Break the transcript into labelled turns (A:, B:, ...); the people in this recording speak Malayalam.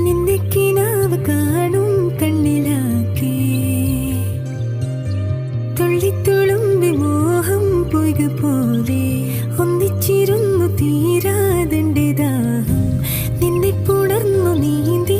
A: നിന്റെ കിനാവ് കാണും കണ്ണിലാക്കി തുള്ളിത്തുളുമ്പി മോഹം പൊയ്ക പോലെ ഒന്നിച്ചിരുന്നു തീരാതെന്റെ ദാഹം നിന്നെ പുണർന്നു നീന്തി